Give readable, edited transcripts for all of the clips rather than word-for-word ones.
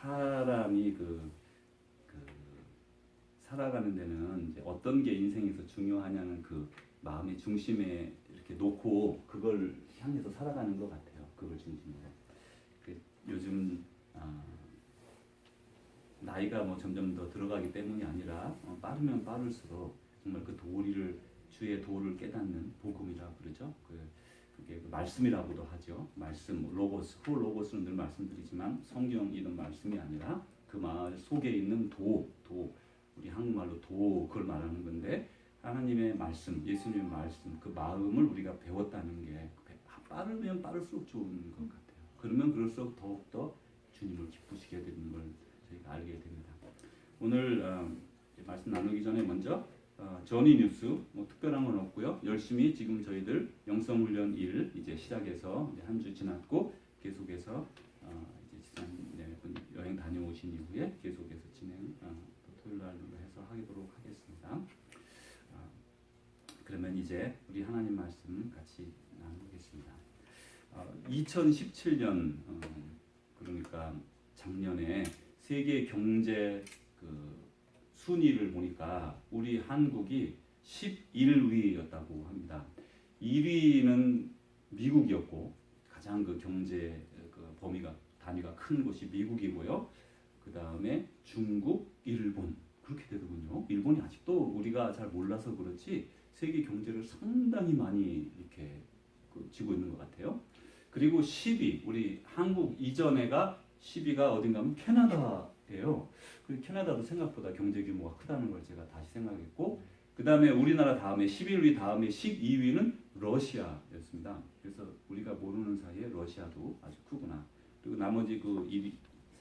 사람이 살아가는 데는 이제 어떤 게 인생에서 중요하냐는 그 마음의 중심에 이렇게 놓고 그걸 향해서 살아가는 것 같아요. 그걸 중심으로. 요즘 나이가 뭐 점점 더 들어가기 때문이 아니라 빠르면 빠를수록 정말 그 도리를 주의 도를 깨닫는 복음이라 그러죠. 그게 말씀이라고도 하죠. 말씀, 로고스, 로고스는 늘 말씀드리지만 성경 이런 말씀이 아니라 그 말 속에 있는 도, 우리 한국말로 도 그걸 말하는 건데 하나님의 말씀, 예수님의 말씀, 그 마음을 우리가 배웠다는 게 빠르면 빠를수록 좋은 것 같아요. 그러면 그럴수록 더욱더 주님을 기쁘시게 되는 걸 저희가 알게 됩니다. 오늘 말씀 나누기 전에 먼저 전이 뉴스 뭐 특별한 건 없고요. 열심히 지금 저희들 영성훈련 1 이제 시작해서 한 주 지났고 계속해서 이제 지난 여행 다녀오신 이후에 계속해서 진행 토요일 날로 해서 하도록 하겠습니다. 그러면 이제 우리 하나님 말씀 같이 나누겠습니다. 2017년 그러니까 작년에 세계 경제 순위를 보니까 우리 한국이 11위였다고 합니다. 2위는 미국이었고 가장 그 경제 범위가 단위가 큰 곳이 미국이고요. 그 다음에 중국, 일본 그렇게 되더군요. 일본이 아직도 우리가 잘 몰라서 그렇지 세계 경제를 상당히 많이 이렇게 쥐고 있는 것 같아요. 그리고 10위 우리 한국 이전에가 10위가 어딘가 하면 캐나다예요. 그 캐나다도 생각보다 경제 규모가 크다는 걸 제가 다시 생각했고 그 다음에 우리나라 다음에 11위 다음에 12위는 러시아였습니다. 그래서 우리가 모르는 사이에 러시아도 아주 크구나. 그리고 나머지 그 2위,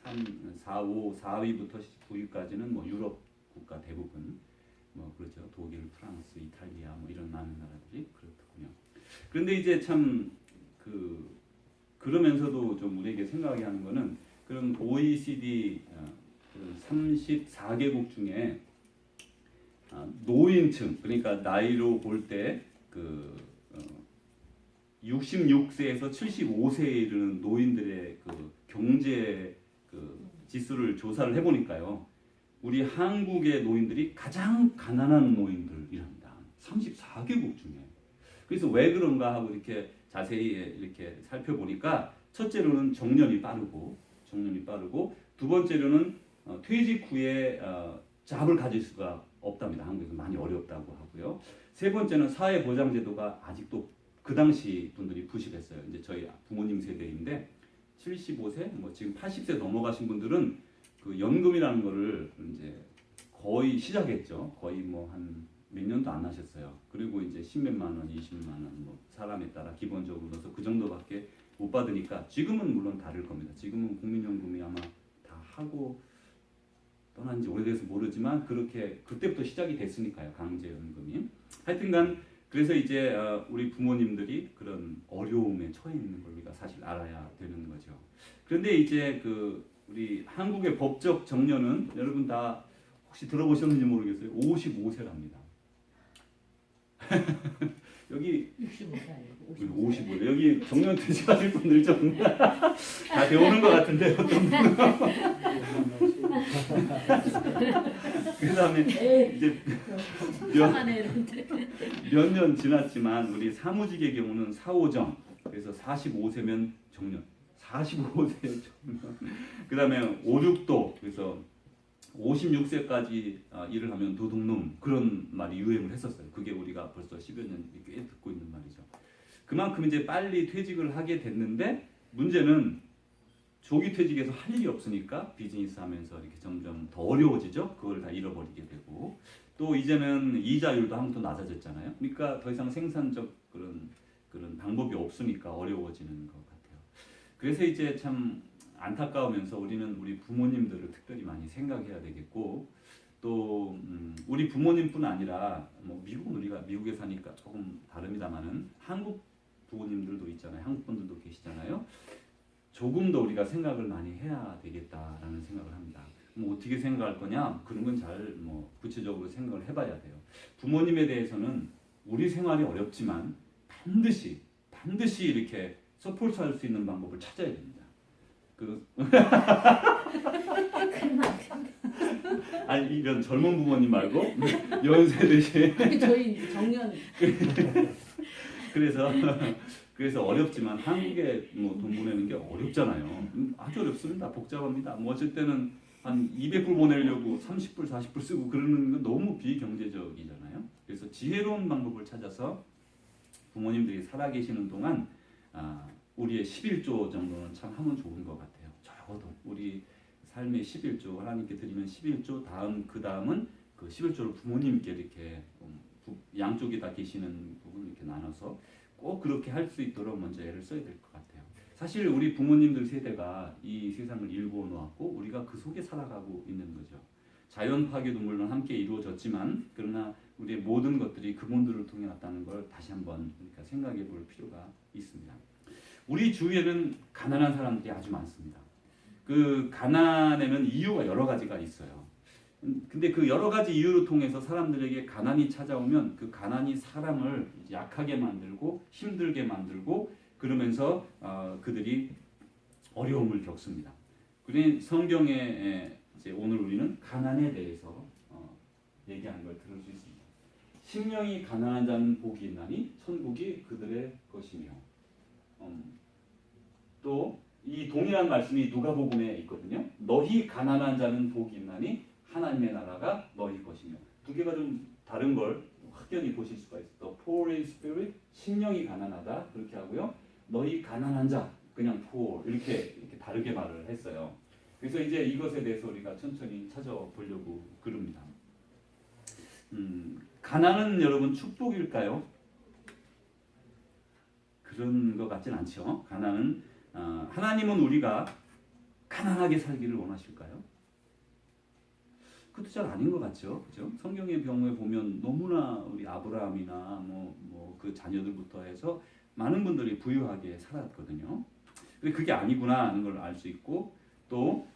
3, 4, 5, 4위부터 9위까지는 뭐 유럽 국가 대부분 뭐 그렇죠. 독일, 프랑스, 이탈리아 뭐 이런 많은 나라들이 그렇군요. 그런데 이제 참 그러면서도 좀 우리에게 생각하게 하는 거는 그런 OECD 34개국 중에 노인층 그러니까 나이로 볼 때 66세에서 75세에 이르는 노인들의 경제 지수를 조사를 해보니까요. 우리 한국의 노인들이 가장 가난한 노인들이랍니다. 34개국 중에. 그래서 왜 그런가 하고 이렇게 자세히 이렇게 살펴보니까 첫째로는 정년이 빠르고 두 번째로는 퇴직 후에 잡을 가질 수가 없답니다. 한국에서 많이 어렵다고 하고요. 세 번째는 사회보장제도가 아직도 그 당시 분들이 부실했어요. 이제 저희 부모님 세대인데 75세, 뭐 지금 80세 넘어가신 분들은 그 연금이라는 거를 이제 거의 시작했죠. 거의 뭐 한 몇 년도 안 하셨어요. 그리고 이제 10몇만 원, 20만 원, 뭐 사람에 따라 기본적으로 넣어서 그 정도밖에 못 받으니까 지금은 물론 다를 겁니다. 지금은 국민연금이 아마 다 하고 떠난 지 오래돼서 모르지만 그렇게 그때부터 시작이 됐으니까요. 강제연금이. 하여튼간 그래서 이제 우리 부모님들이 그런 어려움에 처해 있는 걸 우리가 사실 알아야 되는 거죠. 그런데 이제 우리 한국의 법적 정년은 여러분 다 혹시 들어보셨는지 모르겠어요. 55세랍니다. 여기 55세 여기 정년 퇴직하실 분들 좀 다 배우는 것 같은데 어떤 분은 그 다음에 이제 몇 년 지났지만 우리 사무직의 경우는 4, 5정 그래서 45세면 정년 45세 정년 그 다음에 5, 6도 그래서 56세까지 일을 하면 도둑놈 그런 말이 유행을 했었어요. 그게 우리가 벌써 10여 년 꽤 듣고 있는 말이죠. 그만큼 이제 빨리 퇴직을 하게 됐는데 문제는 조기 퇴직해서 할 일이 없으니까 비즈니스 하면서 이렇게 점점 더 어려워지죠. 그걸 다 잃어버리게 되고 또 이제는 이자율도 한번 더 낮아졌잖아요. 그러니까 더 이상 생산적 그런 방법이 없으니까 어려워지는 것 같아요. 그래서 이제 참 안타까우면서 우리는 우리 부모님들을 특별히 많이 생각해야 되겠고 또 우리 부모님뿐 아니라 뭐 미국은 우리가 미국에 사니까 조금 다릅니다만은 한국 부모님들도 있잖아요. 한국 분들도 계시잖아요. 조금 더 우리가 생각을 많이 해야 되겠다라는 생각을 합니다. 뭐 어떻게 생각할 거냐? 그런 건 잘 뭐 구체적으로 생각을 해봐야 돼요. 부모님에 대해서는 우리 생활이 어렵지만 반드시 이렇게 서포트할 수 있는 방법을 찾아야 됩니다. 아니 이런 젊은 부모님 말고 연세대신 아니, 저희 정년. 그래서 어렵지만 한국에 뭐 돈 보내는 게 어렵잖아요. 아주 어렵습니다. 복잡합니다. 뭐 어쩔 때는 한 200불 보내려고 30불, 40불 쓰고 그러는 건 너무 비경제적이잖아요. 그래서 지혜로운 방법을 찾아서 부모님들이 살아계시는 동안 우리의 11조 정도는 참 하면 좋은 것 같아요. 적어도 우리 삶의 11조 하나님께 드리면 11조 그 다음은 그 11조를 부모님께 이렇게 양쪽에 다 계시는 부분을 이렇게 나눠서 꼭 그렇게 할 수 있도록 먼저 애를 써야 될 것 같아요. 사실 우리 부모님들 세대가 이 세상을 일구어 놓았고 우리가 그 속에 살아가고 있는 거죠. 자연 파괴도 물론 함께 이루어졌지만 그러나 우리의 모든 것들이 그분들을 통해 왔다는 걸 다시 한번 그러니까 생각해 볼 필요가 있습니다. 우리 주위에는 가난한 사람들이 아주 많습니다. 그 가난에는 이유가 여러 가지가 있어요. 근데 그 여러 가지 이유를 통해서 사람들에게 가난이 찾아오면 그 가난이 사람을 약하게 만들고 힘들게 만들고 그러면서 그들이 어려움을 겪습니다. 그러니 성경에 이제 오늘 우리는 가난에 대해서 얘기하는 걸 들을 수 있습니다. 심령이 가난한 자는 복이 있나니 천국이 그들의 것이며 또 이 동일한 말씀이 누가복음에 있거든요. 너희 가난한 자는 복이 있나니 하나님의 나라가 너희 것이며 두 개가 좀 다른 걸 확연히 보실 수가 있어요. The poor in spirit, 심령이 가난하다 그렇게 하고요. 너희 가난한 자 그냥 poor 이렇게 다르게 말을 했어요. 그래서 이제 이것에 대해서 우리가 천천히 찾아보려고 그럽니다. 가난은 여러분 축복일까요? 그런 것 같진 않죠. 가난은 하나님은 우리가 가난하게 살기를 원하실까요? 그것도 잘 아닌 것 같죠. 그죠? 성경의 경우에 보면 너무나 우리 아브라함이나 그 자녀들부터 해서 많은 분들이 부유하게 살았거든요. 근데 그게 아니구나 하는 걸 알 수 있고 또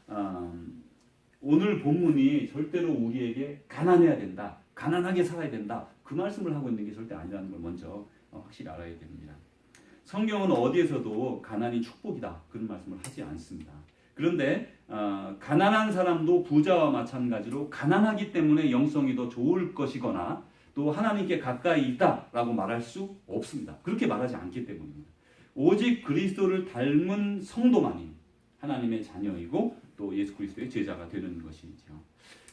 오늘 본문이 절대로 우리에게 가난해야 된다, 가난하게 살아야 된다 그 말씀을 하고 있는 게 절대 아니라는 걸 먼저 확실히 알아야 됩니다. 성경은 어디에서도 가난이 축복이다 그런 말씀을 하지 않습니다. 그런데 가난한 사람도 부자와 마찬가지로 가난하기 때문에 영성이 더 좋을 것이거나 또 하나님께 가까이 있다라고 말할 수 없습니다. 그렇게 말하지 않기 때문입니다. 오직 그리스도를 닮은 성도만이 하나님의 자녀이고 또 예수 그리스도의 제자가 되는 것이죠.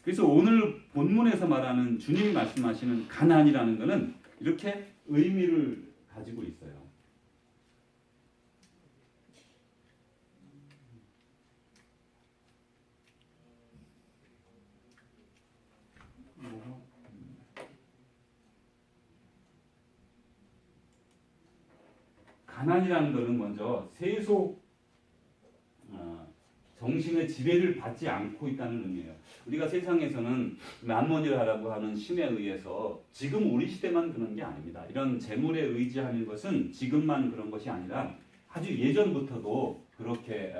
그래서 오늘 본문에서 말하는 주님이 말씀하시는 가난이라는 것은 이렇게 의미를 가지고 있어요. 가난이라는 것은 먼저 세속 정신의 지배를 받지 않고 있다는 의미예요. 우리가 세상에서는 만몬이라고 하는 신에 의해서 지금 우리 시대만 그런 게 아닙니다. 이런 재물에 의지하는 것은 지금만 그런 것이 아니라 아주 예전부터도 그렇게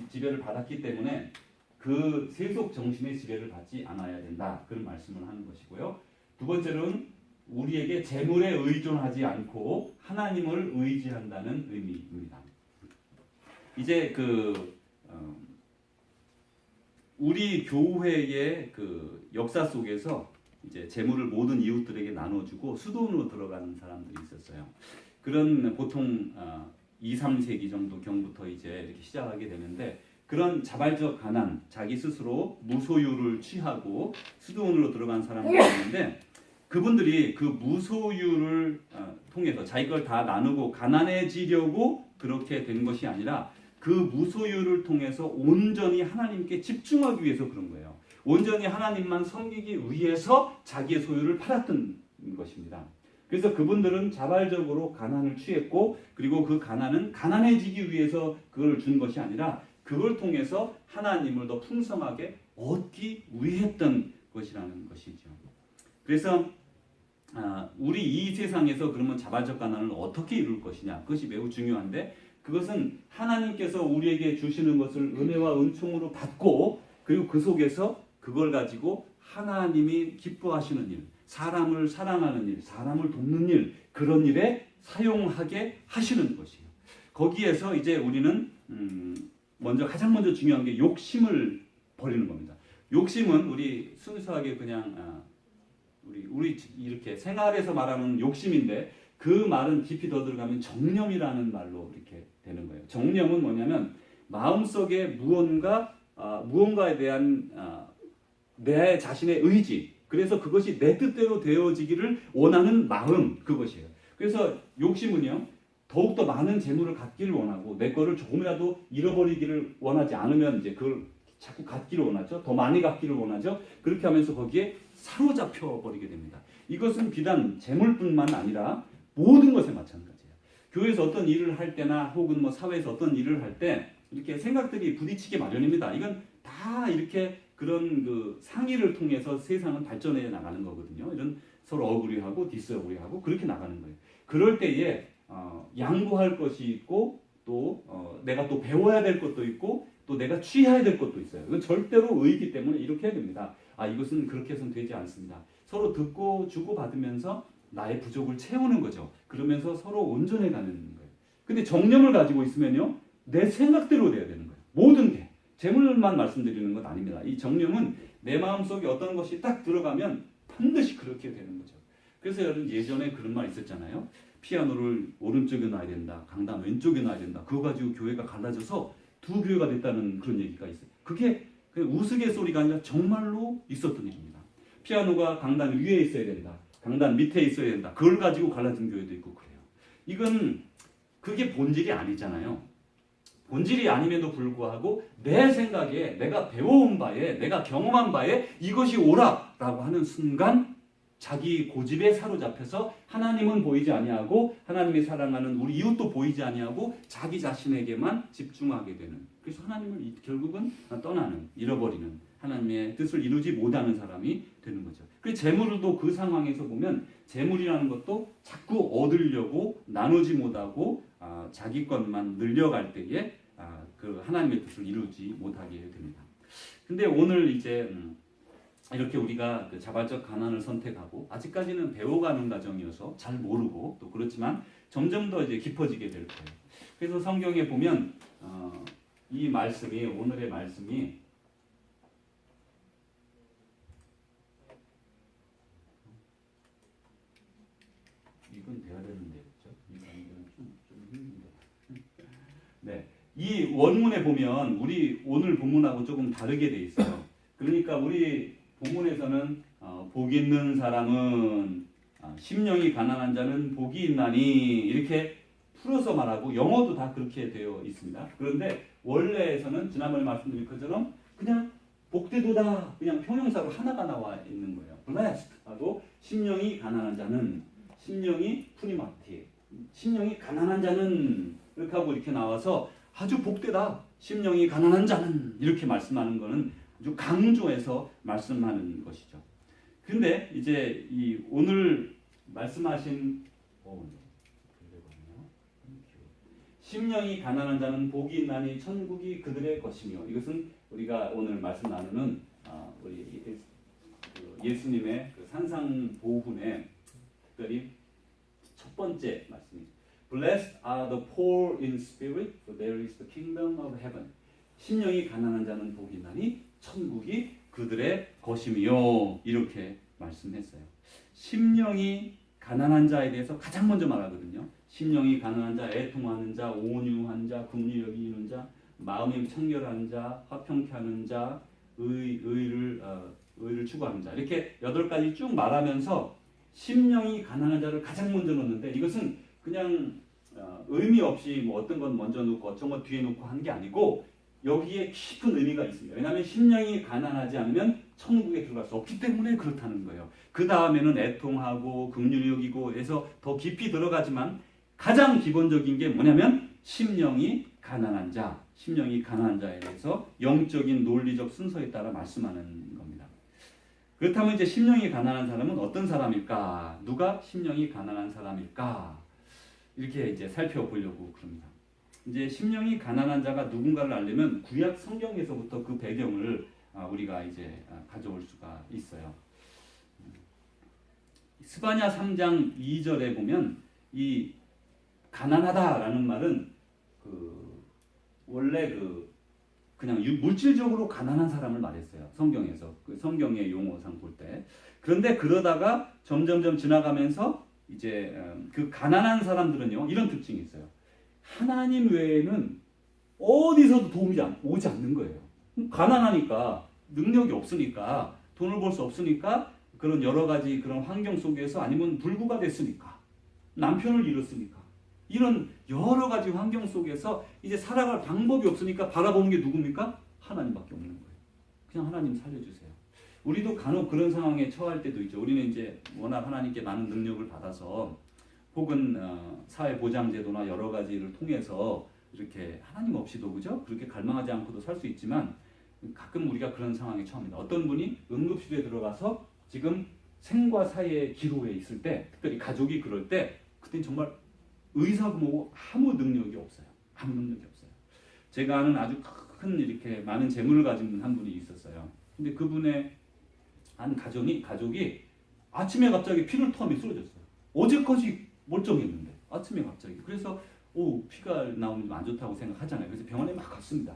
지배를 받았기 때문에 그 세속 정신의 지배를 받지 않아야 된다. 그런 말씀을 하는 것이고요. 두 번째로는 우리에게 재물에 의존하지 않고 하나님을 의지한다는 의미입니다. 이제 우리 교회의 그 역사 속에서 이제 재물을 모든 이웃들에게 나눠주고 수도원으로 들어가는 사람들이 있었어요. 그런 보통 2, 3세기 정도 경부터 이제 이렇게 시작하게 되는데 그런 자발적 가난, 자기 스스로 무소유를 취하고 수도원으로 들어간 사람들이 있는데 그분들이 그 무소유를 통해서 자기 걸 다 나누고 가난해지려고 그렇게 된 것이 아니라 그 무소유를 통해서 온전히 하나님께 집중하기 위해서 그런 거예요. 온전히 하나님만 섬기기 위해서 자기의 소유를 팔았던 것입니다. 그래서 그분들은 자발적으로 가난을 취했고 그리고 그 가난은 가난해지기 위해서 그걸 준 것이 아니라 그걸 통해서 하나님을 더 풍성하게 얻기 위해 했던 것이라는 것이죠. 그래서 우리 이 세상에서 그러면 자발적 가난을 어떻게 이룰 것이냐 그것이 매우 중요한데 그것은 하나님께서 우리에게 주시는 것을 은혜와 은총으로 받고 그리고 그 속에서 그걸 가지고 하나님이 기뻐하시는 일, 사람을 사랑하는 일, 사람을 돕는 일 그런 일에 사용하게 하시는 것이에요. 거기에서 이제 우리는 가장 먼저 중요한 게 욕심을 버리는 겁니다. 욕심은 우리 순수하게 그냥 우리 이렇게 생활에서 말하는 욕심인데 그 말은 깊이 더 들어가면 정념이라는 말로 이렇게 되는 거예요. 정념은 뭐냐면 마음속에 무언가에 대한 내 자신의 의지, 그래서 그것이 내 뜻대로 되어지기를 원하는 마음, 그것이에요. 그래서 욕심은요, 더욱더 많은 재물을 갖기를 원하고 내 거를 조금이라도 잃어버리기를 원하지 않으면 이제 그걸 자꾸 갖기를 원하죠. 더 많이 갖기를 원하죠. 그렇게 하면서 거기에 사로잡혀 버리게 됩니다. 이것은 비단 재물뿐만 아니라 모든 것에 마찬가지예요. 교회에서 어떤 일을 할 때나 혹은 뭐 사회에서 어떤 일을 할 때 이렇게 생각들이 부딪히게 마련입니다. 이건 다 이렇게 그런 그 상의를 통해서 세상은 발전해 나가는 거거든요. 이런 서로 어그리하고 디스어그리하고 그렇게 나가는 거예요. 그럴 때에 양보할 것이 있고 또 내가 또 배워야 될 것도 있고 또 내가 취해야 될 것도 있어요. 이건 절대로 의이기 때문에 이렇게 해야 됩니다. 이것은 그렇게 해서는 되지 않습니다. 서로 듣고 주고받으면서 나의 부족을 채우는 거죠. 그러면서 서로 온전해 가는 거예요. 근데 정념을 가지고 있으면요, 내 생각대로 돼야 되는 거예요. 모든 게. 재물만 말씀드리는 것 아닙니다. 이 정념은 내 마음속에 어떤 것이 딱 들어가면 반드시 그렇게 되는 거죠. 그래서 여러분 예전에 그런 말 있었잖아요. 피아노를 오른쪽에 놔야 된다. 강단 왼쪽에 놔야 된다. 그거 가지고 교회가 갈라져서 두 교회가 됐다는 그런 얘기가 있어요. 그게 우스갯소리가 아니라 정말로 있었던 일입니다. 피아노가 강단 위에 있어야 된다. 강단 밑에 있어야 된다. 그걸 가지고 갈라진 교회도 있고 그래요. 이건 그게 본질이 아니잖아요. 본질이 아님에도 불구하고 내 생각에 내가 배워온 바에 내가 경험한 바에 이것이 옳아라고 하는 순간 자기 고집에 사로잡혀서 하나님은 보이지 아니하고 하나님이 사랑하는 우리 이웃도 보이지 아니하고 자기 자신에게만 집중하게 되는, 그래서 하나님을 결국은 떠나는, 잃어버리는, 하나님의 뜻을 이루지 못하는 사람이 되는 거죠. 그 재물도 그 상황에서 보면 재물이라는 것도 자꾸 얻으려고 나누지 못하고 자기 것만 늘려갈 때에 그 하나님의 뜻을 이루지 못하게 됩니다. 근데 오늘 이제 이렇게 우리가 그 자발적 가난을 선택하고 아직까지는 배워가는 과정이어서 잘 모르고 또 그렇지만 점점 더 이제 깊어지게 될 거예요. 그래서 성경에 보면 이 말씀이, 오늘의 말씀이 이건 돼야 되는데 그렇죠? 이건 아니면 좀 힘든데. 네, 이 원문에 보면 우리 오늘 본문하고 조금 다르게 돼 있어요. 그러니까 우리 본문에서는 복 있는 사람은 심령이 가난한 자는 복이 있나니 이렇게 풀어서 말하고 영어도 다 그렇게 되어 있습니다. 그런데 원래에서는 지난번에 말씀드린 것처럼 그냥 복되도다 그냥 형용사로 하나가 나와 있는 거예요. blessed 하고 심령이 가난한 자는, 심령이 프리마티, 심령이 가난한 자는 이렇게 하고 이렇게 나와서 아주 복되다, 심령이 가난한 자는 이렇게 말씀하는 거는 아주 강조해서 말씀하는 것이죠. 근데 이제 이 오늘 말씀하신 심령이 가난한 자는 복이 있나니 천국이 그들의 것이며, 이것은 우리가 오늘 말씀 나누는 우리 예수님의 그 산상보훈의 특별히 첫 번째 말씀입니다. Blessed are the poor in spirit, for there is the kingdom of heaven. 심령이 가난한 자는 복이 있나니 천국이 그들의 것이며, 이렇게 말씀했어요. 심령이 가난한 자에 대해서 가장 먼저 말하거든요. 심령이 가난한 자, 애통하는 자, 온유한 자, 긍휼히 여기는 자, 마음이 청결한 자, 화평케 하는 자, 의를 추구하는 자, 이렇게 8가지 쭉 말하면서 심령이 가난한 자를 가장 먼저 넣는데, 이것은 그냥 의미 없이 뭐 어떤 건 먼저 놓고 어떤 건 뒤에 놓고 한 게 아니고 여기에 깊은 의미가 있습니다. 왜냐하면 심령이 가난하지 않으면 천국에 들어갈 수 없기 때문에 그렇다는 거예요. 그 다음에는 애통하고 긍휼히 여기고 해서 더 깊이 들어가지만 가장 기본적인 게 뭐냐면 심령이 가난한 자, 심령이 가난한 자에 대해서 영적인 논리적 순서에 따라 말씀하는 겁니다. 그렇다면 이제 심령이 가난한 사람은 어떤 사람일까? 누가 심령이 가난한 사람일까? 이렇게 이제 살펴보려고 그럽니다. 이제 심령이 가난한 자가 누군가를 알려면 구약 성경에서부터 그 배경을 우리가 이제 가져올 수가 있어요. 스바냐 3장 2절에 보면 이 가난하다라는 말은 원래 그냥 물질적으로 가난한 사람을 말했어요. 성경에서 그 성경의 용어상 볼 때. 그런데 그러다가 점점점 지나가면서 이제 그 가난한 사람들은요 이런 특징이 있어요. 하나님 외에는 어디서도 도움이 오지 않는 거예요. 가난하니까 능력이 없으니까 돈을 벌 수 없으니까 그런 여러 가지 그런 환경 속에서 아니면 불구가 됐으니까 남편을 잃었으니까 이런 여러 가지 환경 속에서 이제 살아갈 방법이 없으니까 바라보는 게 누굽니까? 하나님밖에 없는 거예요. 그냥 하나님 살려주세요. 우리도 간혹 그런 상황에 처할 때도 있죠. 우리는 이제 워낙 하나님께 많은 능력을 받아서 혹은 사회보장제도나 여러 가지를 통해서 이렇게 하나님 없이도 그죠? 그렇게 갈망하지 않고도 살 수 있지만 가끔 우리가 그런 상황에 처합니다. 어떤 분이 응급실에 들어가서 지금 생과 사의 기로에 있을 때, 특별히 가족이 그럴 때, 그때는 정말 의사고 뭐고 아무 능력이 없어요. 아무 능력이 없어요. 제가 아는 아주 큰 이렇게 많은 재물을 가진 한 분이 있었어요. 근데 그분의 한 가족이 아침에 갑자기 피를 토하며 쓰러졌어요. 어제까지 멀쩡했는데 아침에 갑자기. 그래서 피가 나오면 안 좋다고 생각하잖아요. 그래서 병원에 막 갔습니다.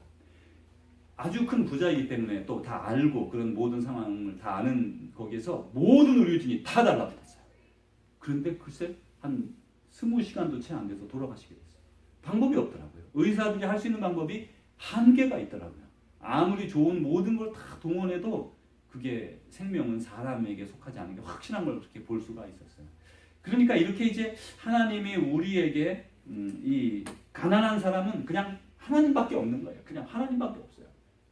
아주 큰 부자이기 때문에 또 다 알고 그런 모든 상황을 다 아는 거기에서 모든 의료진이 다 달라붙었어요. 그런데 글쎄 한 20시간도 채 안 돼서 돌아가시게 됐어요. 방법이 없더라고요. 의사들이 할 수 있는 방법이 한계가 있더라고요. 아무리 좋은 모든 걸 다 동원해도 그게 생명은 사람에게 속하지 않은 게 확실한 걸 그렇게 볼 수가 있었어요. 그러니까 이렇게 이제 하나님이 우리에게 이 가난한 사람은 그냥 하나님밖에 없는 거예요. 그냥 하나님밖에 없어요.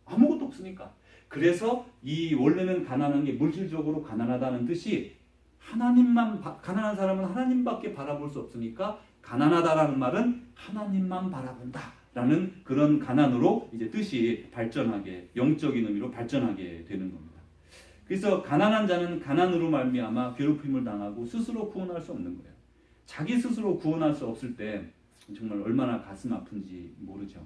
아무것도 없으니까. 그래서 이 원래는 가난한 게 물질적으로 가난하다는 뜻이 하나님만 가난한 사람은 하나님밖에 바라볼 수 없으니까 가난하다라는 말은 하나님만 바라본다라는 그런 가난으로 이제 뜻이 발전하게 영적인 의미로 발전하게 되는 겁니다. 그래서 가난한 자는 가난으로 말미암아 괴롭힘을 당하고 스스로 구원할 수 없는 거예요. 자기 스스로 구원할 수 없을 때 정말 얼마나 가슴 아픈지 모르죠.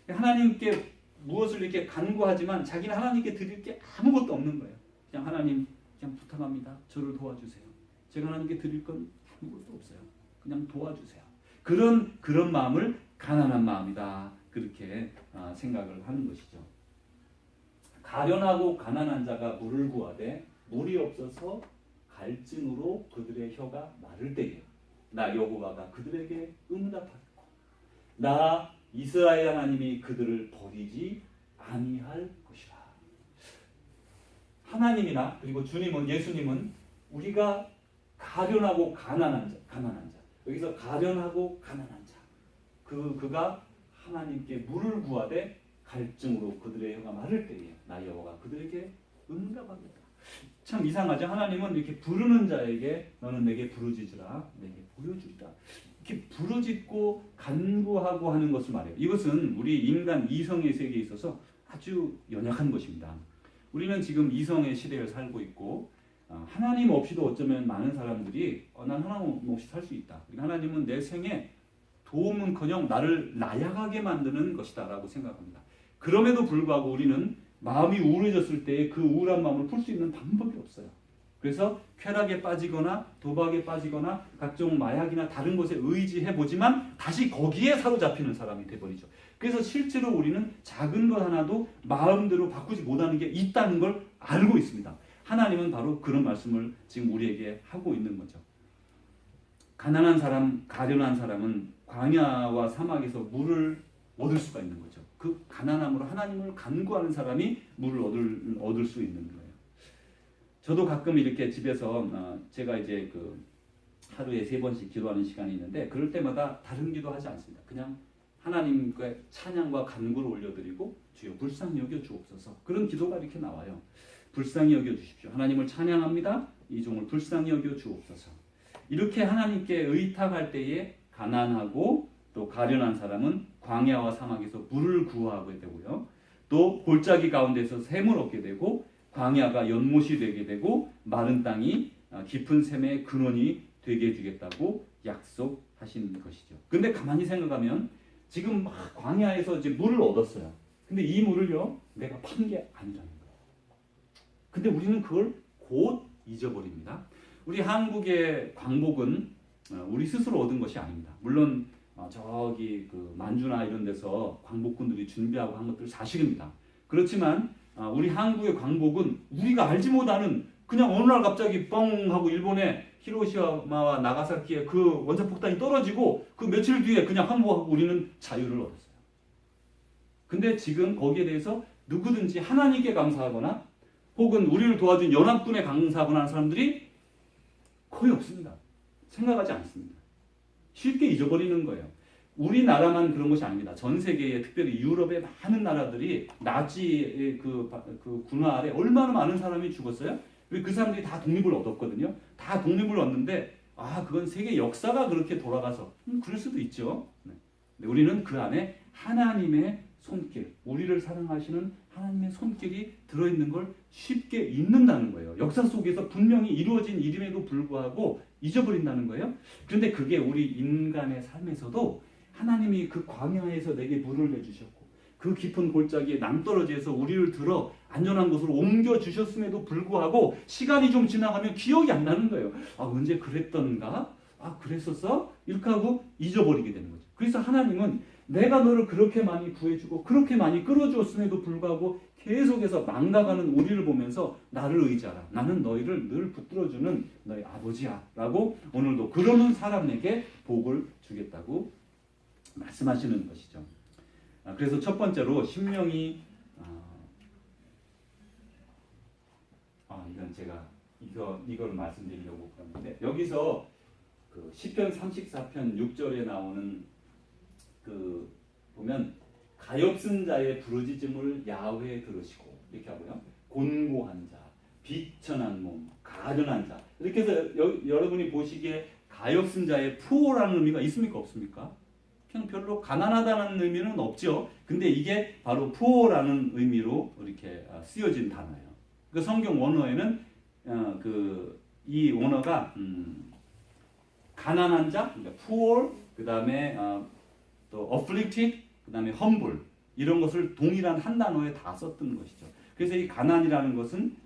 하나님께 무엇을 이렇게 간구하지만 자기는 하나님께 드릴 게 아무것도 없는 거예요. 그냥 하나님 그냥 부탁합니다. 저를 도와주세요. 제가 하나님께 드릴 건 아무것도 없어요. 그냥 도와주세요. 그런 마음을 가난한 마음이다. 그렇게 생각을 하는 것이죠. 가련하고 가난한 자가 물을 구하되 물이 없어서 갈증으로 그들의 혀가 마를 때에 나 여호와가 그들에게 응답하겠고 나 이스라엘 하나님이 그들을 버리지 아니할 것이라. 하나님이나 그리고 주님은 예수님은 우리가 가련하고 가난한 자 여기서 가련하고 가난한 자 그가 하나님께 물을 구하되 갈증으로 그들의 혀가 마를 때에 나 여호와가 그들에게 응답하겠다. 참 이상하죠. 하나님은 이렇게 부르는 자에게 너는 내게 부르짖으라 내게 보여주리라. 이렇게 부르짖고 간구하고 하는 것을 말해요. 이것은 우리 인간 이성의 세계에 있어서 아주 연약한 것입니다. 우리는 지금 이성의 시대에 살고 있고 하나님 없이도 어쩌면 많은 사람들이 난 하나님 없이 살 수 있다. 하나님은 내 생에 도움은커녕 나를 나약하게 만드는 것이다 라고 생각합니다. 그럼에도 불구하고 우리는 마음이 우울해졌을 때 그 우울한 마음을 풀 수 있는 방법이 없어요. 그래서 쾌락에 빠지거나 도박에 빠지거나 각종 마약이나 다른 것에 의지해보지만 다시 거기에 사로잡히는 사람이 돼버리죠. 그래서 실제로 우리는 작은 것 하나도 마음대로 바꾸지 못하는 게 있다는 걸 알고 있습니다. 하나님은 바로 그런 말씀을 지금 우리에게 하고 있는 거죠. 가난한 사람, 가련한 사람은 광야와 사막에서 물을 얻을 수가 있는 거죠. 그 가난함으로 하나님을 간구하는 사람이 물을 얻을 수 있는 거예요. 저도 가끔 이렇게 집에서 제가 이제 그 하루에 3번씩 기도하는 시간이 있는데 그럴 때마다 다른 기도하지 않습니다. 그냥 하나님께 찬양과 간구를 올려드리고 주여 불쌍히 여겨 주옵소서. 그런 기도가 이렇게 나와요. 불쌍히 여겨 주십시오. 하나님을 찬양합니다. 이 종을 불쌍히 여겨 주옵소서. 이렇게 하나님께 의탁할 때에 가난하고 또 가련한 사람은 광야와 사막에서 물을 구하게 되고요. 또 골짜기 가운데서 샘을 얻게 되고 광야가 연못이 되게 되고 마른 땅이 깊은 샘의 근원이 되게 해주겠다고 약속하신 것이죠. 근데 가만히 생각하면 지금 막 광야에서 이제 물을 얻었어요. 근데 이 물을요 내가 판 게 아니라는 거예요. 근데 우리는 그걸 곧 잊어버립니다. 우리 한국의 광복은 우리 스스로 얻은 것이 아닙니다. 물론 저기 그 만주나 이런 데서 광복군들이 준비하고 한 것들 사실입니다. 그렇지만 우리 한국의 광복은 우리가 알지 못하는 그냥 어느 날 갑자기 뻥 하고 일본의 히로시마와 나가사키에 그 원자폭탄이 떨어지고 그 며칠 뒤에 그냥 항복하고 우리는 자유를 얻었어요. 근데 지금 거기에 대해서 누구든지 하나님께 감사하거나 혹은 우리를 도와준 연합군에 감사하거나 하는 사람들이 거의 없습니다. 생각하지 않습니다. 쉽게 잊어버리는 거예요. 우리나라만 그런 것이 아닙니다. 전 세계에 특별히 유럽의 많은 나라들이 나치의 그 군화 아래 얼마나 많은 사람이 죽었어요? 그 사람들이 다 독립을 얻었거든요. 다 독립을 얻는데 그건 세계 역사가 그렇게 돌아가서 그럴 수도 있죠. 네. 우리는 그 안에 하나님의 손길, 우리를 사랑하시는 하나님의 손길이 들어있는 걸 쉽게 잊는다는 거예요. 역사 속에서 분명히 이루어진 일임에도 불구하고 잊어버린다는 거예요. 그런데 그게 우리 인간의 삶에서도 하나님이 그 광야에서 내게 물을 내주셨고 그 깊은 골짜기에 남떨어지에서 우리를 들어 안전한 곳으로 옮겨주셨음에도 불구하고 시간이 좀 지나가면 기억이 안 나는 거예요. 언제 그랬던가? 그랬었어? 이렇게 하고 잊어버리게 되는 거죠. 그래서 하나님은 내가 너를 그렇게 많이 구해주고 그렇게 많이 끌어주었음에도 불구하고 계속해서 망가가는 우리를 보면서 나를 의지하라. 나는 너희를 늘 붙들어주는 너희 아버지야. 라고 오늘도 그러는 사람에게 복을 주겠다고 말씀하시는 것이죠. 그래서 첫 번째로 신명이 이건 제가 이거를 말씀드리려고 그러는데 여기서 그 시편 34편 6절에 나오는 그 보면 가엾은 자의 부르짖음을 야훼 들으시고 이렇게 하고요. 곤고한 자, 비천한 몸, 가련한 자 이렇게 해서 여러분이 보시기에 가엾은 자의 푸어라는 의미가 있습니까 없습니까? 그냥 별로 가난하다는 의미는 없죠. 근데 이게 바로 푸어라는 의미로 이렇게 쓰여진 단어예요. 그 성경 원어에는 이 원어가 가난한 자, 그러니까 poor, 그 다음에 또 afflicted, 그 다음에 humble 이런 것을 동일한 한 단어에 다 썼던 것이죠. 그래서 이 가난이라는 것은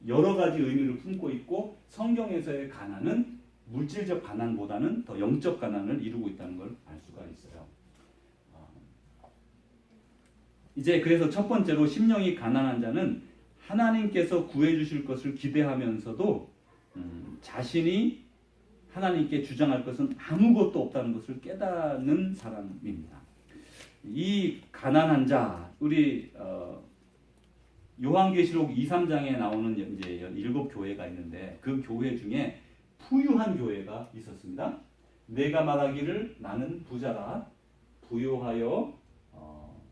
여러 가지 의미를 품고 있고 성경에서의 가난은 물질적 가난보다는 더 영적 가난을 이루고 있다는 걸 알 수가 있어요. 이제 그래서 첫 번째로 심령이 가난한 자는 하나님께서 구해주실 것을 기대하면서도 자신이 하나님께 주장할 것은 아무것도 없다는 것을 깨닫는 사람입니다. 이 가난한 자, 우리 요한계시록 2, 3장에 나오는 이제 7교회가 있는데 그 교회 중에 부유한 교회가 있었습니다. 내가 말하기를 나는 부자라 부유하여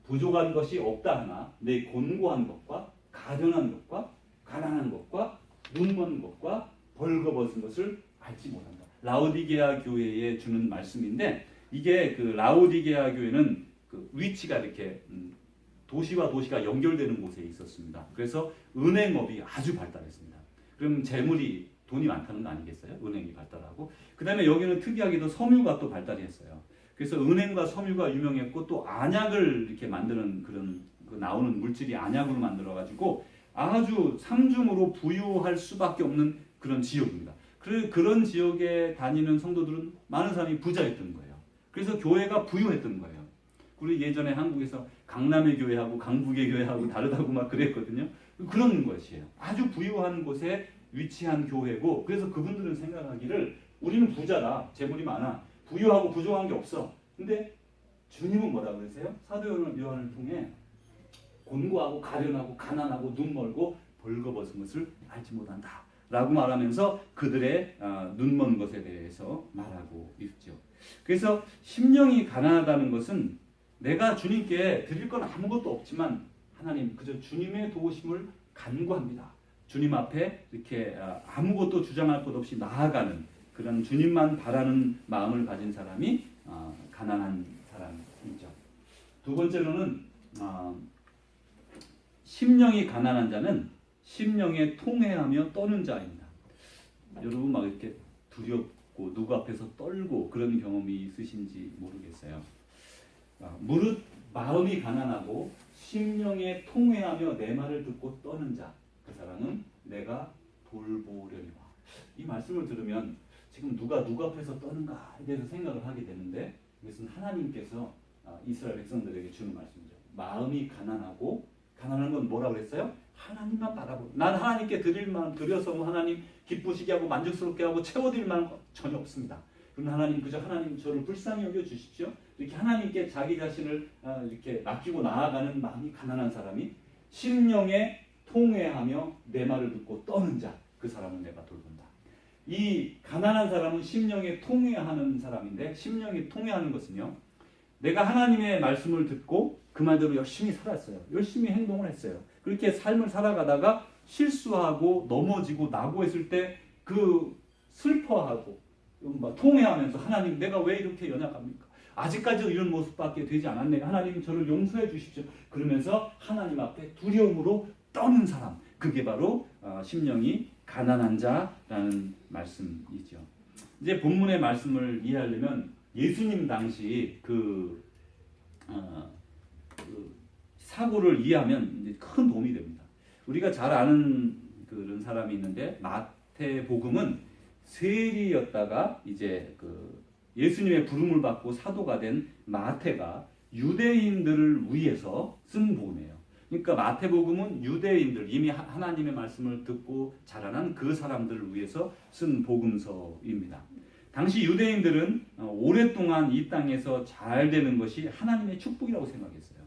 부족한 것이 없다 하나 내 곤고한 것과 가련한 것과 가난한 것과 눈먼 것과 벌거벗은 것을 알지 못한다. 라오디게아 교회에 주는 말씀인데 이게 그 라오디게아 교회는 그 위치가 이렇게 도시와 도시가 연결되는 곳에 있었습니다. 그래서 은행업이 아주 발달했습니다. 그럼 재물이 돈이 많다는 거 아니겠어요? 은행이 발달하고 그 다음에 여기는 특이하게도 섬유가 또 발달이 했어요. 그래서 은행과 섬유가 유명했고 또 안약을 이렇게 만드는 그런 그 나오는 물질이 안약으로 만들어가지고 아주 상중으로 부유할 수밖에 없는 그런 지역입니다. 그런 지역에 다니는 성도들은 많은 사람이 부자였던 거예요. 그래서 교회가 부유했던 거예요. 우리 예전에 한국에서 강남의 교회하고 강북의 교회하고 다르다고 막 그랬거든요. 그런 것이에요. 아주 부유한 곳에 위치한 교회고 그래서 그분들은 생각하기를 우리는 부자다. 재물이 많아. 부유하고 부족한 게 없어. 근데 주님은 뭐라 그러세요? 사도 요한을 통해 곤고하고 가련하고 가난하고 눈멀고 벌거벗은 것을 알지 못한다. 라고 말하면서 그들의 눈먼 것에 대해서 말하고 있죠. 그래서 심령이 가난하다는 것은 내가 주님께 드릴 건 아무것도 없지만 하나님 그저 주님의 도우심을 간구합니다. 주님 앞에 이렇게 아무것도 주장할 것 없이 나아가는 그런 주님만 바라는 마음을 가진 사람이 가난한 사람이죠. 두 번째로는 심령이 가난한 자는 심령에 통회하며 떠는 자입니다. 여러분 막 이렇게 두렵고 누구 앞에서 떨고 그런 경험이 있으신지 모르겠어요. 무릇 마음이 가난하고 심령에 통회하며 내 말을 듣고 떠는 자, 그 사람은 내가 돌보려니와. 이 말씀을 들으면 지금 누가 누구 앞에서 떠는가에 대해서 생각을 하게 되는데 이것은 하나님께서 이스라엘 백성들에게 주는 말씀이죠. 마음이 가난하고, 가난한 건 뭐라고 그랬어요? 하나님만 바라보고, 난 하나님께 드릴 만큼 드려서 하나님 기쁘시게 하고 만족스럽게 하고 채워드릴 만한 거 전혀 없습니다. 그럼 하나님, 그저 하나님 저를 불쌍히 여겨 주십시오. 이렇게 하나님께 자기 자신을 이렇게 맡기고 나아가는 마음이 가난한 사람이 심령에 통회하며 내 말을 듣고 떠는 자, 그 사람은 내가 돌본다. 이 가난한 사람은 심령에 통회하는 사람인데, 심령에 통회하는 것은요, 내가 하나님의 말씀을 듣고 그 말대로 열심히 살았어요. 열심히 행동을 했어요. 그렇게 삶을 살아가다가 실수하고 넘어지고 낙오했을 때 그 슬퍼하고 통회하면서, 하나님 내가 왜 이렇게 연약합니까? 아직까지 이런 모습밖에 되지 않았네. 하나님 저를 용서해 주십시오. 그러면서 하나님 앞에 두려움으로 떠는 사람, 그게 바로 심령이 가난한 자라는 말씀이죠. 이제 본문의 말씀을 이해하려면 예수님 당시 그 사고를 이해하면 이제 큰 도움이 됩니다. 우리가 잘 아는 그런 사람이 있는데, 마태복음은 세리였다가 이제 그 예수님의 부름을 받고 사도가 된 마태가 유대인들을 위해서 쓴 복음이에요. 그러니까 마태복음은 유대인들, 이미 하나님의 말씀을 듣고 자라난 그 사람들을 위해서 쓴 복음서입니다. 당시 유대인들은 오랫동안 이 땅에서 잘 되는 것이 하나님의 축복이라고 생각했어요.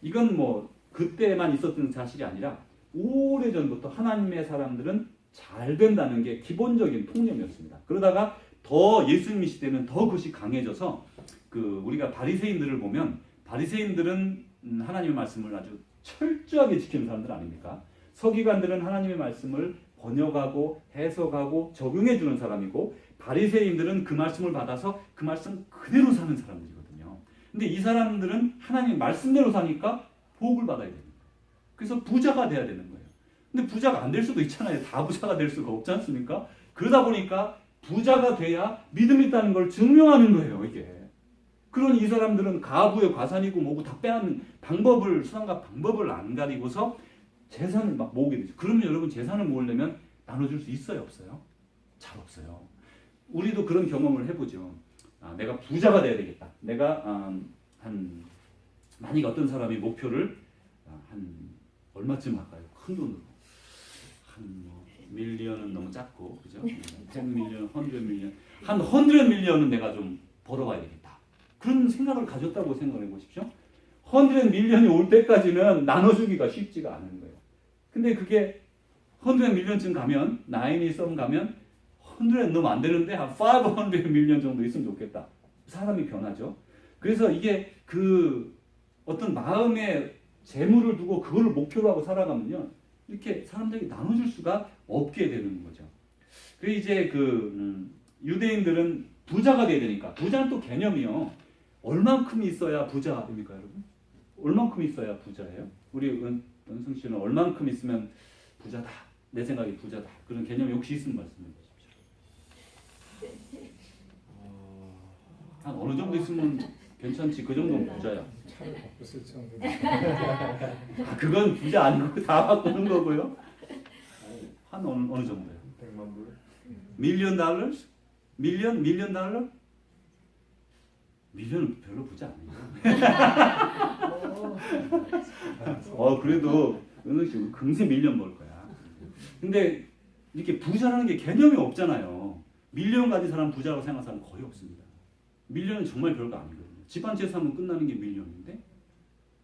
이건 뭐 그때만 있었던 사실이 아니라 오래전부터 하나님의 사람들은 잘 된다는 게 기본적인 통념이었습니다. 그러다가 더 예수님 시대는 더 그것이 강해져서 우리가 바리새인들을 보면, 바리새인들은 하나님의 말씀을 아주 철저하게 지키는 사람들 아닙니까? 서기관들은 하나님의 말씀을 번역하고 해석하고 적용해 주는 사람이고, 바리새인들은 그 말씀을 받아서 그 말씀 그대로 사는 사람들이거든요. 근데 이 사람들은 하나님의 말씀대로 사니까 복을 받아야 됩니다. 그래서 부자가 돼야 되는 거예요. 근데 부자가 안 될 수도 있잖아요. 다 부자가 될 수가 없지 않습니까? 그러다 보니까 부자가 돼야 믿음이 있다는 걸 증명하는 거예요, 이게. 그러니 이 사람들은 가부의 과산이고 뭐고 다 빼앗는 방법을, 수단과 방법을 안 가리고서 재산을 막 모으게 되죠. 그러면 여러분, 재산을 모으려면 나눠줄 수 있어요, 없어요? 잘 없어요. 우리도 그런 경험을 해보죠. 내가 부자가 돼야 되겠다. 내가 만약 어떤 사람이 목표를 한 얼마쯤 할까요? 큰 돈으로. 밀리언은 너무 작고, 그죠? 10밀리언, 100밀리언. 한 100밀리언은 내가 좀 벌어봐야 되겠다. 그런 생각을 가졌다고 생각해 보십시오. 100밀리언이 올 때까지는 나눠주기가 쉽지가 않은 거예요. 근데 그게 100밀리언쯤 가면, 9이 가면 100 너무 안 되는데 한 500밀리언 정도 있으면 좋겠다. 사람이 변하죠. 그래서 이게 어떤 마음의 재물을 두고 그거를 목표로 하고 살아가면요, 이렇게 사람들에게 나눠줄 수가 없게 되는 거죠. 그리고 이제 유대인들은 부자가 돼야 되니까, 부자는 또 개념이요. 얼만큼 있어야 부자입니까, 여러분? 얼만큼 있어야 부자예요? 우리 은승 씨는 얼만큼 있으면 부자다. 내 생각에 부자다. 그런 개념이 혹시 있으면 말씀해 주십시오. 한 어느 정도 있으면 괜찮지. 그 정도는 부자야. 차를 바꿨을 정도. 그건 부자 아니고 다 바꾸는 거고요. 한 어느 정도요? 100만 불. 밀리언 달러? 밀리언 달러? 밀리언은 별로 부자 아니에요. 그래도 은우 씨 금세 밀리언 벌 거야. 근데 이렇게 부자라는 게 개념이 없잖아요. 밀리언 가진 사람 부자라고 생각하는 사람 거의 없습니다. 밀리언은 정말 별거 아니거든요. 집 한 채 사면 끝나는 게 밀리언인데,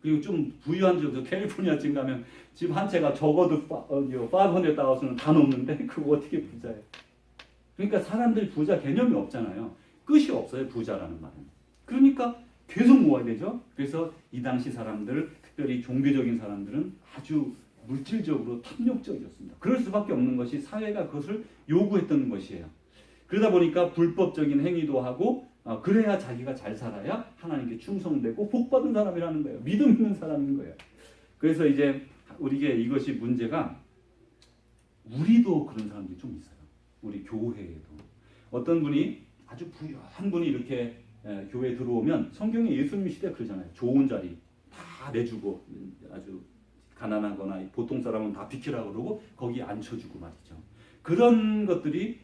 그리고 좀 부유한 지역도 캘리포니아 쯤 가면 집 한 채가 적어도 500,000은 다 넘는데 그거 어떻게 부자예요? 그러니까 사람들이 부자 개념이 없잖아요. 끝이 없어요, 부자라는 말은. 그러니까 계속 모아야 되죠. 그래서 이 당시 사람들, 특별히 종교적인 사람들은 아주 물질적으로 탐욕적이었습니다. 그럴 수밖에 없는 것이 사회가 그것을 요구했던 것이에요. 그러다 보니까 불법적인 행위도 하고, 그래야 자기가 잘 살아야 하나님께 충성되고 복받은 사람이라는 거예요. 믿음 있는 사람인 거예요. 그래서 이제 우리에게 이것이 문제가, 우리도 그런 사람들이 좀 있어요. 우리 교회에도. 어떤 분이, 아주 부유한 분이 이렇게 교회에 들어오면, 성경에 예수님 시대 그러잖아요. 좋은 자리 다 내주고, 아주 가난하거나 보통 사람은 다 비키라고 그러고 거기 앉혀주고 말이죠. 그런 것들이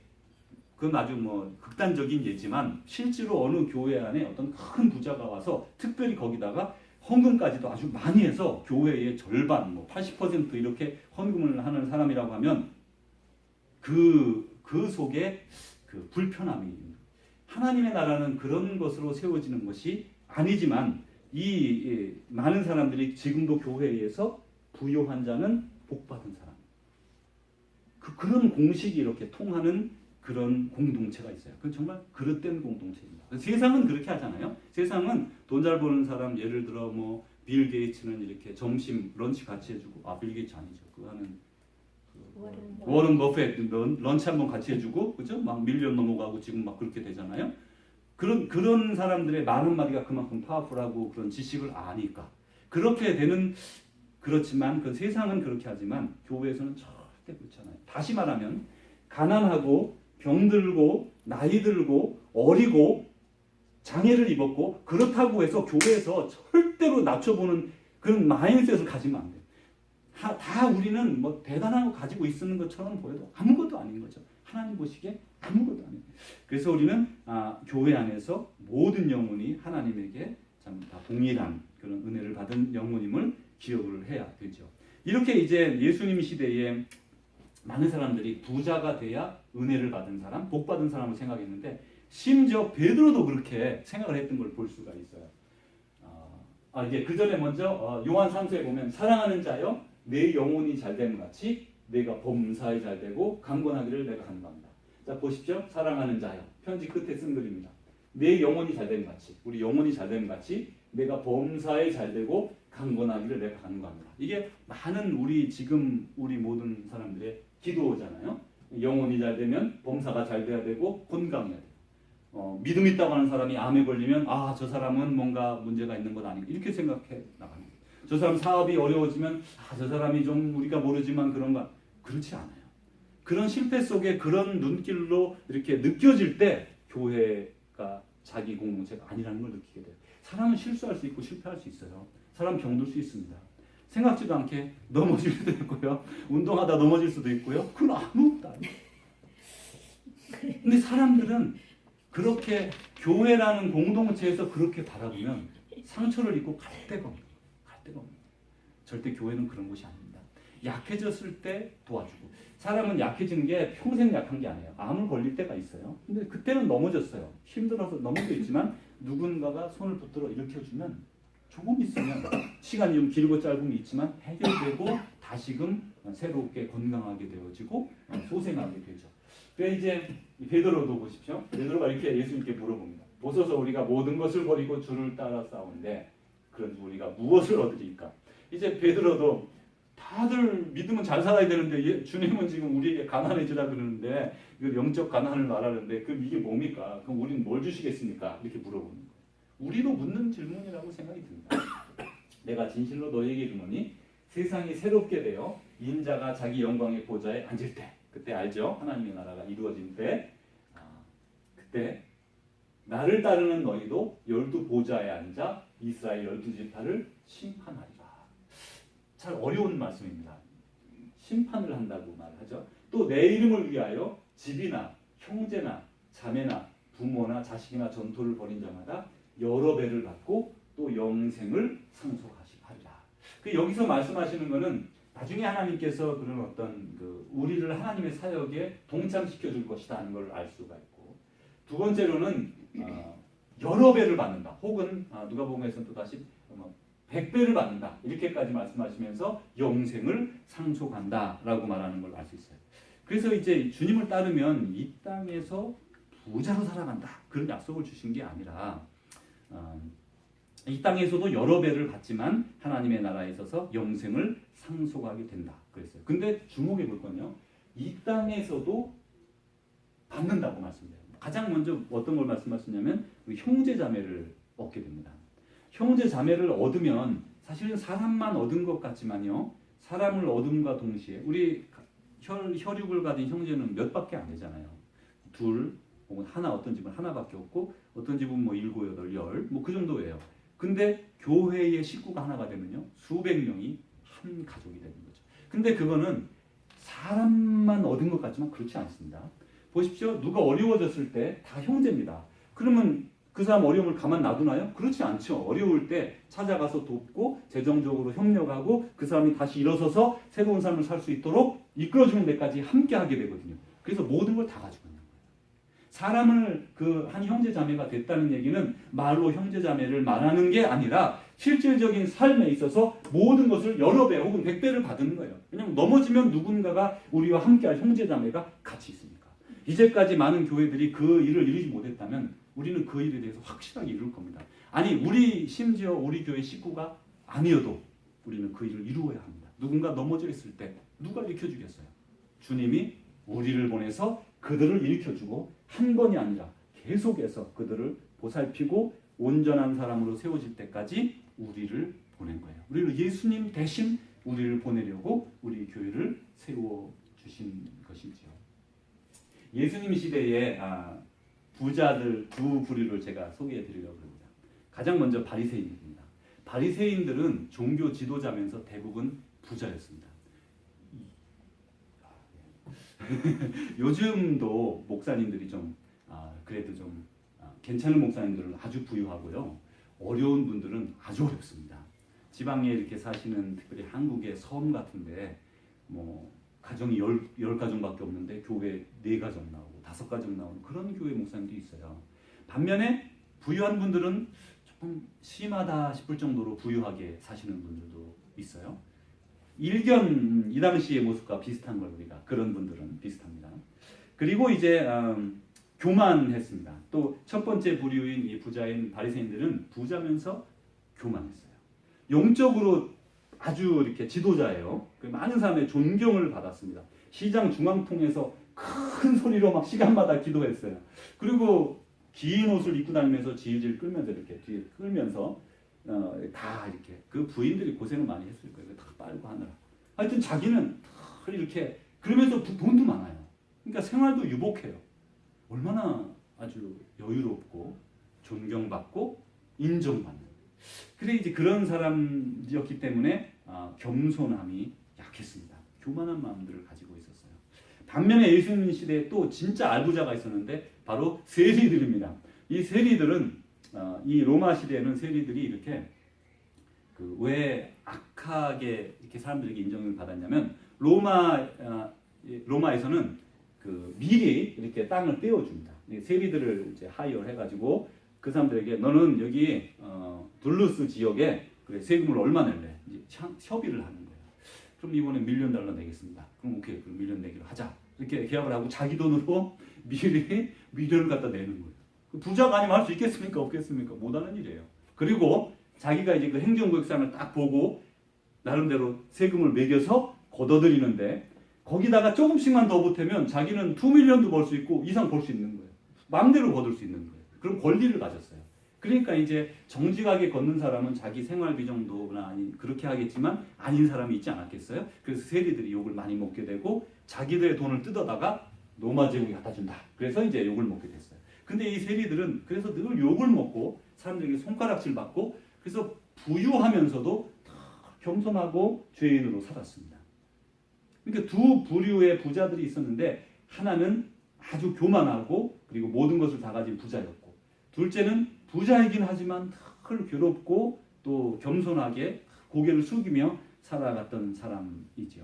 그건 아주 뭐 극단적인 예지만 실제로 어느 교회 안에 어떤 큰 부자가 와서 특별히 거기다가 헌금까지도 아주 많이 해서 교회의 절반, 뭐 80% 이렇게 헌금을 하는 사람이라고 하면 그 속에 그 불편함이 하나님의 나라는 그런 것으로 세워지는 것이 아니지만 이 많은 사람들이 지금도 교회에서 부요한 자는 복받은 사람. 그런 공식이 이렇게 통하는 그런 공동체가 있어요. 그건 정말 그릇된 공동체입니다. 세상은 그렇게 하잖아요. 세상은 돈 잘 버는 사람, 예를 들어 뭐 빌 게이츠는 이렇게 점심 런치 같이 해주고, 빌 게이츠 아니죠. 그거는 워런 버핏 런치 한번 같이 해주고, 그죠? 막 밀리언 넘어가고 지금 막 그렇게 되잖아요. 그런 사람들의 말 한마디가 그만큼 파워풀하고 그런 지식을 아니까 그렇게 되는. 그렇지만 그 세상은 그렇게 하지만 교회에서는 절대 그렇지 않아요. 다시 말하면 가난하고 병들고 나이 들고 어리고 장애를 입었고 그렇다고 해서 교회에서 절대로 낮춰보는 그런 마인드셋을 가지면 안 돼요. 다 우리는 뭐 대단한 거 가지고 있는 것처럼 보여도 아무것도 아닌 거죠. 하나님 보시기에 아무것도 아니에요. 그래서 우리는 교회 안에서 모든 영혼이 하나님에게 참 다 동일한 그런 은혜를 받은 영혼임을 기억을 해야 되죠. 이렇게 이제 예수님 시대에 많은 사람들이 부자가 돼야 은혜를 받은 사람, 복 받은 사람을 생각했는데 심지어 베드로도 그렇게 생각을 했던 걸 볼 수가 있어요. 이게 그 전에 먼저 요한 3서에 보면 사랑하는 자여 내 영혼이 잘됨 같이 내가 범사에 잘되고 강건하기를 내가 간구합니다. 자 보십시오. 사랑하는 자여 편지 끝에 쓴 글입니다. 내 영혼이 잘됨 같이 우리 영혼이 잘됨 같이 내가 범사에 잘되고 강건하기를 내가 간구합니다. 이게 많은 우리 모든 사람들의 기도잖아요. 영혼이 잘 되면 범사가 잘 돼야 되고 건강해야 돼요. 믿음 있다고 하는 사람이 암에 걸리면 저 사람은 뭔가 문제가 있는 것 아닌가 이렇게 생각해 나가는 거예요. 저 사람 사업이 어려워지면 저 사람이 좀 우리가 모르지만 그런가 그렇지 않아요. 그런 실패 속에 그런 눈길로 이렇게 느껴질 때 교회가 자기 공동체가 아니라는 걸 느끼게 돼요. 사람은 실수할 수 있고 실패할 수 있어요. 사람 병들 수 있습니다. 생각지도 않게 넘어질 수도 있고요. 운동하다 넘어질 수도 있고요. 그건 아무것도 아니에요. 근데 사람들은 그렇게 교회라는 공동체에서 그렇게 바라보면 상처를 입고 갈 데가 없는 거예요. 갈 데가 없는 거예요. 절대 교회는 그런 곳이 아닙니다. 약해졌을 때 도와주고 사람은 약해지는 게 평생 약한 게 아니에요. 암을 걸릴 때가 있어요. 근데 그때는 넘어졌어요. 힘들어서 넘어져 있지만 누군가가 손을 붙들어 일으켜주면 조금 있으면 시간이 좀 길고 짧음이 있지만 해결되고 다시금 새롭게 건강하게 되어지고 소생하게 되죠. 그래 이제 베드로도 보십시오. 베드로가 이렇게 예수님께 물어봅니다. 보소서 우리가 모든 것을 버리고 주를 따라 싸우는데 그런지 우리가 무엇을 얻으리까? 이제 베드로도 다들 믿으면 잘 살아야 되는데 주님은 지금 우리에게 가난해지라 그러는데 이거 영적 가난을 말하는데 그럼 이게 뭡니까? 그럼 우리는 뭘 주시겠습니까? 이렇게 물어보는 거예요. 우리도 묻는 질문이라고 생각이 듭니다. 내가 진실로 너에게 이르노니 세상이 새롭게 되어 인자가 자기 영광의 보좌에 앉을 때 그때 알죠? 하나님의 나라가 이루어질 때 그때 나를 따르는 너희도 12보좌에 앉아 이스라엘 12지파를 심판하리라. 잘 어려운 말씀입니다. 심판을 한다고 말하죠. 또 내 이름을 위하여 집이나 형제나 자매나 부모나 자식이나 전토를 벌인 자마다 여러 배를 받고 또 영생을 상속하시리라. 여기서 말씀하시는 것은 나중에 하나님께서 그런 어떤 우리를 하나님의 사역에 동참시켜 줄 것이라는 걸 알 수가 있고 두 번째로는 여러 배를 받는다. 혹은 누가복음에서는 또 다시 100배를 받는다. 이렇게까지 말씀하시면서 영생을 상속한다라고 말하는 걸 알 수 있어요. 그래서 이제 주님을 따르면 이 땅에서 부자로 살아간다. 그런 약속을 주신 게 아니라 이 땅에서도 여러 배를 받지만 하나님의 나라에 있어서 영생을 상속하게 된다. 그랬어요. 근데 주목해 볼 건요. 이 땅에서도 받는다고 말씀해요. 가장 먼저 어떤 걸 말씀하시냐면 형제 자매를 얻게 됩니다. 형제 자매를 얻으면 사실은 사람만 얻은 것 같지만요. 사람을 얻음과 동시에 우리 혈육을 가진 형제는 몇 밖에 안 되잖아요. 둘 혹은 하나 어떤 집은 하나밖에 없고 어떤 집은 뭐 7, 8, 10 뭐 그 정도예요. 근데 교회의 식구가 하나가 되면요. 수백 명이 한 가족이 되는 거죠. 근데 그거는 사람만 얻은 것 같지만 그렇지 않습니다. 보십시오. 누가 어려워졌을 때 다 형제입니다. 그러면 그 사람 어려움을 가만 놔두나요? 그렇지 않죠. 어려울 때 찾아가서 돕고 재정적으로 협력하고 그 사람이 다시 일어서서 새로운 삶을 살 수 있도록 이끌어주는 데까지 함께 하게 되거든요. 그래서 모든 걸 다 가지고 있는 거예요. 사람을 그 한 형제 자매가 됐다는 얘기는 말로 형제 자매를 말하는 게 아니라 실질적인 삶에 있어서 모든 것을 여러 배 혹은 100배를 받는 거예요. 왜냐하면 넘어지면 누군가가 우리와 함께할 형제 자매가 같이 있으니까. 이제까지 많은 교회들이 그 일을 이루지 못했다면 우리는 그 일에 대해서 확실하게 이룰 겁니다. 아니 심지어 우리 교회 식구가 아니어도 우리는 그 일을 이루어야 합니다. 누군가 넘어져 있을 때 누가 일으켜주겠어요? 주님이 우리를 보내서 그들을 일으켜주고 한 번이 아니라 계속해서 그들을 보살피고 온전한 사람으로 세워질 때까지 우리를 보낸 거예요. 우리를 예수님 대신 우리를 보내려고 우리 교회를 세워주신 것이지요. 예수님 시대에 부자들 두 부류를 제가 소개해 드리려고 합니다. 가장 먼저 바리새인입니다. 바리새인들은 종교 지도자면서 대부분 부자였습니다. 요즘도 목사님들이 좀 그래도 좀 괜찮은 목사님들은 아주 부유하고요. 어려운 분들은 아주 어렵습니다. 지방에 이렇게 사시는 특별히 한국의 섬 같은데 뭐 가정이 10가정밖에 없는데 교회 4가정 나오고 5가정 나오는 그런 교회 목사님도 있어요. 반면에 부유한 분들은 조금 심하다 싶을 정도로 부유하게 사시는 분들도 있어요. 일견 이 당시의 모습과 비슷한 걸 우리가 그런 분들은 비슷합니다. 그리고 이제 교만했습니다. 또 첫 번째 부류인 이 부자인 바리새인들은 부자면서 교만했어요. 영적으로 아주 이렇게 지도자예요. 많은 사람의 존경을 받았습니다. 시장 중앙통에서 큰 소리로 막 시간마다 기도했어요. 그리고 긴 옷을 입고 다니면서 질질 끌면서 이렇게 뒤에 끌면서 다 이렇게 그 부인들이 고생을 많이 했을 거예요. 다 빨고 하느라. 하여튼 자기는 다 이렇게 그러면서 돈도 많아요. 그러니까 생활도 유복해요. 얼마나 아주 여유롭고 존경받고 인정받는. 그래 이제 그런 사람이었기 때문에 겸손함이 약했습니다. 교만한 마음들을 가지고 있었어요. 반면에 예수님 시대에 또 진짜 알부자가 있었는데 바로 세리들입니다. 이 세리들은 이 로마 시대에는 세리들이 이렇게 왜 악하게 이렇게 사람들에게 인정을 받았냐면 로마에서는 미리 이렇게 땅을 떼어줍니다. 세리들을 이제 하이어를 해가지고 그 사람들에게 너는 여기 둘루스 지역에 그래 세금을 얼마 낼래? 이제 협의를 하는 거예요. 그럼 이번에 $1,000,000 내겠습니다. 그럼 오케이, 그럼 1,000,000 내기로 하자. 이렇게 계약을 하고 자기 돈으로 미리 $1,000,000을 갖다 내는 거예요. 부자가 아니면 할 수 있겠습니까? 없겠습니까? 못하는 일이에요. 그리고 자기가 이제 그 행정구역상을 딱 보고 나름대로 세금을 매겨서 걷어들이는데 거기다가 조금씩만 더 보태면 자기는 2,000,000도 벌 수 있고 이상 벌 수 있는 거예요. 마음대로 거둘 수 있는 거예요. 그럼 권리를 가졌어요. 그러니까 이제 정직하게 걷는 사람은 자기 생활비 정도나 아닌 그렇게 하겠지만 아닌 사람이 있지 않았겠어요? 그래서 세리들이 욕을 많이 먹게 되고 자기들의 돈을 뜯어다가 로마 제국에 갖다 준다. 그래서 이제 욕을 먹게 됐어요. 근데 이 세리들은 그래서 늘 욕을 먹고 사람들에게 손가락질 받고 그래서 부유하면서도 겸손하고 죄인으로 살았습니다. 그러니까 두 부류의 부자들이 있었는데 하나는 아주 교만하고 그리고 모든 것을 다 가진 부자였고 둘째는 부자이긴 하지만 늘 괴롭고 또 겸손하게 고개를 숙이며 살아갔던 사람이죠.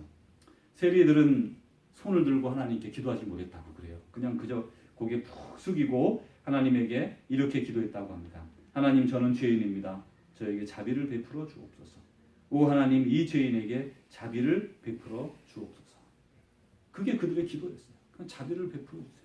세리들은 손을 들고 하나님께 기도하지 못했다고 그래요. 그냥 그저 고개 푹 숙이고 하나님에게 이렇게 기도했다고 합니다. 하나님, 저는 죄인입니다. 저에게 자비를 베풀어 주옵소서. 오 하나님, 이 죄인에게 자비를 베풀어 주옵소서. 그게 그들의 기도였어요. 그냥 자비를 베풀어 주세요.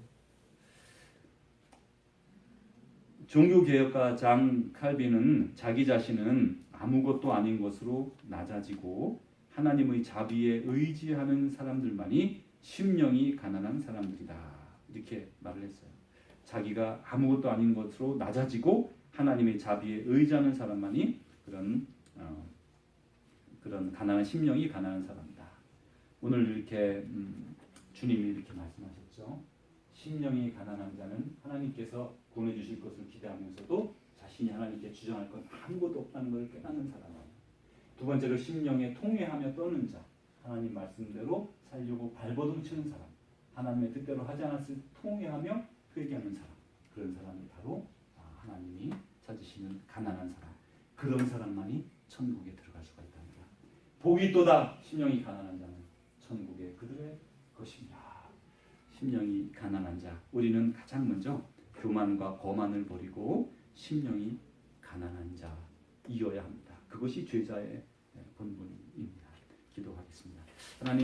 종교개혁가 장 칼빈은 자기 자신은 아무것도 아닌 것으로 낮아지고 하나님의 자비에 의지하는 사람들만이 심령이 가난한 사람들이다. 이렇게 말을 했어요. 자기가 아무것도 아닌 것으로 낮아지고 하나님의 자비에 의지하는 사람만이 그런 가난한 심령이 가난한 사람이다. 오늘 이렇게 주님이 이렇게 말씀하셨죠. 심령이 가난한 자는 하나님께서 보내주실 것을 기대하면서도 자신이 하나님께 주장할 건 아무것도 없다는 걸 깨닫는 사람이에요. 두 번째로 심령에 통회하며 떠는 자, 하나님 말씀대로 살려고 발버둥 치는 사람, 하나님의 뜻대로 하지 않았을 때 통회하며 회개하는 사람, 그런 사람이 바로 하나님이 찾으시는 가난한 사람, 그런 사람만이 천국에 들어갈 수가 있답니다. 복이 있도다 심령이 가난한 자는 천국에 그들의 것입니다. 심령이 가난한 자, 우리는 가장 먼저 교만과 거만을 버리고 심령이 가난한 자이어야 합니다. 그것이 죄자의 본분입니다. 기도하겠습니다. 하나님